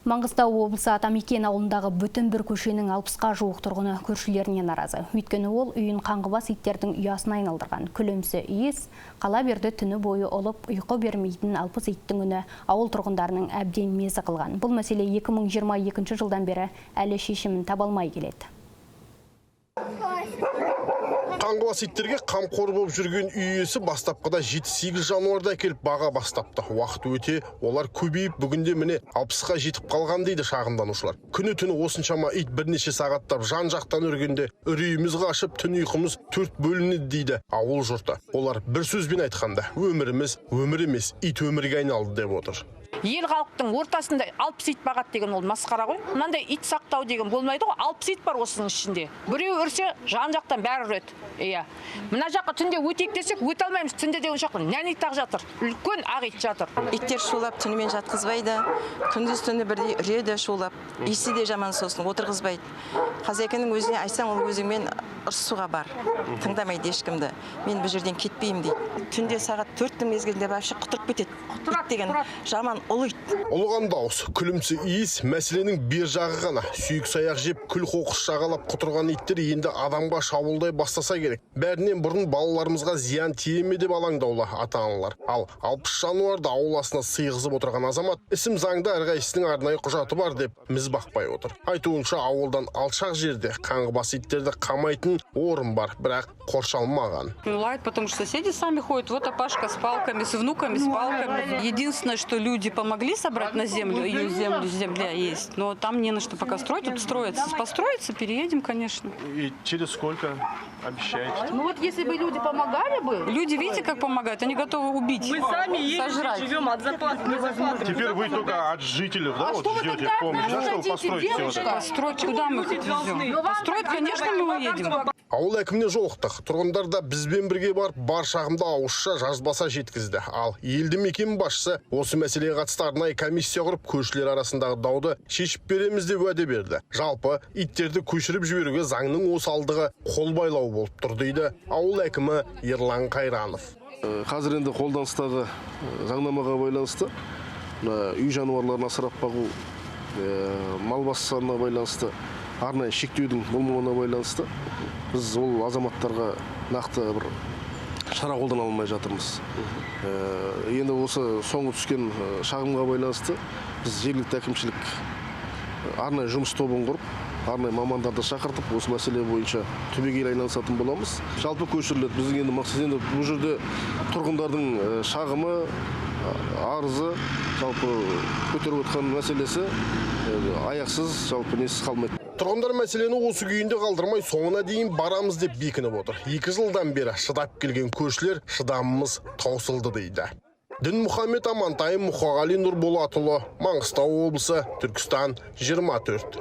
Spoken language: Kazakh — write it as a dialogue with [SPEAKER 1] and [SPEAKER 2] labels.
[SPEAKER 1] Маңғыстау облысы Атамекен ауылындағы бүтін бір көшенің 60-қа жуық тұрғыны көршілеріне наразы. Өйткені ол үйін қаңғыбас иттердің ұясына айналдырған. Күлімсі иіс қала берді түні бойы олып ұйқы бермейтін 60 иттің үні ауыл тұрғындарының әбден мезі қылған. Бұл мәселе 2022 жылдан бері әлі шешімін таба алмай келеді.
[SPEAKER 2] Қаңғыбас иттерге қамқор болып жүрген үй иесі бастапқыда 7-8 жануарды әкеліп баға бастапты. Уақыт өте, олар көбейіп, бүгінде міне 60-қа жетіп қалған дейді шағымданушылар. Күні түні осыншама ит бірнеше сағаттап жан-жақтан үргенде үрейіміз қашып, түн ұйқымыз 4 бөлінеді дейді ауыл жұрты. Олар бір сөзбен айтқанда, өміріміз өмір емес, ит өмірге айналды деп отыр.
[SPEAKER 3] Ел халықтың ортасында 60 ит бағат деген ол масқара ғой. Мынандай ит сақтау деген болмайды ғой. 60 ит бар осының ішінде. Біреу үрсе, жан-жақтан бәрі үреді. Иә. Мына жаққа түнде өтейік десек, өте алмаймыз. Түнде де онша нәнитақ жатыр. Үлкен ақ ит жатыр.
[SPEAKER 4] Иттер шулап түнімен жатқызбайды. Күндіз түні бірдей үреді шулап. Иісі де жаман сосын отырғызбайды. Хозяйканың өзіне айтсаң, ол өзіңмен ұрсуға бар. Тыңдамайды ешкімді. Мен бұл жерден кетпеймін дейді. Түнде сағат 4-тің мезгілінде вообще құтырып кетеді. Ит деген жаман ұлы ит.
[SPEAKER 2] Ұлыған дауыс, күлімсі иіс мәселенің бер жағы ғана. Сүйік саяқ жеп, күл қоқыс жағалап құтырған иттер енді адамға шабуылдай бастаса керек. Бәрінен бұрын балаларымызға зиян тие ме деп алаңдаулы ата-аналар. Ал 60 жануарды ауласына сыйғызып отырған азамат, ісім заңда әрқайсының арнайы құжаты бар деп міз бақпай отыр. Айтуынша ауылдан алшақ жерде қаңғыбас иттерді қамайтын орын бар, бірақ қоршалмаған.
[SPEAKER 5] Лает, потому что соседи сами ходят. Вот Апашка с палками, с внуками, с палками. Единственное, что люди помогли собрать на землю, ее земля есть, но там не на что пока строить, тут строится. Построится, переедем, конечно.
[SPEAKER 2] И через сколько обещаете?
[SPEAKER 3] Ну вот если бы люди помогали бы...
[SPEAKER 5] Люди, видите, как помогают? Они готовы убить,
[SPEAKER 6] Мы сами
[SPEAKER 5] сожрать.
[SPEAKER 6] живем от зарплаты невозможно.
[SPEAKER 2] Теперь вы только от жителей, да, вот ждете помощи, да, чтобы построить все вот это?
[SPEAKER 5] Построить, куда мы их отвезем? Построить, конечно, мы уедем.
[SPEAKER 2] Ауыл әкіміне жолықтық. Тұрғындар да бізбен бірге барып, бар шағымды ауызша жазбаса жеткізді. Ал елді мекен басшысы осы мәселеге қатысты арнайы комиссия құрып, көршілер арасындағы дауды шешіп береміз деп уәде берді. Жалпы иттерді көшіріп жіберуге заңның осалдығы қол байлау болып тұр дейді ауыл әкімі Ерлан Қайранов.
[SPEAKER 7] Қазір енді қолданыстағы заңнамаға байланысты үй жануарларын асырап бағу, мал бас санына байланысты арнайы шектеудің болмауына байланысты біз ол азаматтарға нақты бір шара қолдана алмай жатырмыз. Енді осы соңғы түскен шағымға байланысты біз жергілікті әкімшілік арнайы жұмыс тобын құрып, арнайы мамандарды шақыртып, осы мәселе бойынша түбегейлі айналысатын боламыз. Жалпы көшіріледі. Біздің енді мақсат енді бұл жерде тұрғындардың шағымы, арызы, жалпы көтеріп отқан мәселесі аяқсыз, жалпы несіз қалмайды.
[SPEAKER 2] Тұрғындар мәселені осы күйінде қалдырмай соңына дейін барамыз деп бекініп отыр. 2 жылдан бері шыдап келген көршілер шыдамымыз таусылды дейді. Дінмұхаммед Амантай, Мұқағали Нұрболатұлы, Маңғыстау облысы, Түркістан 24.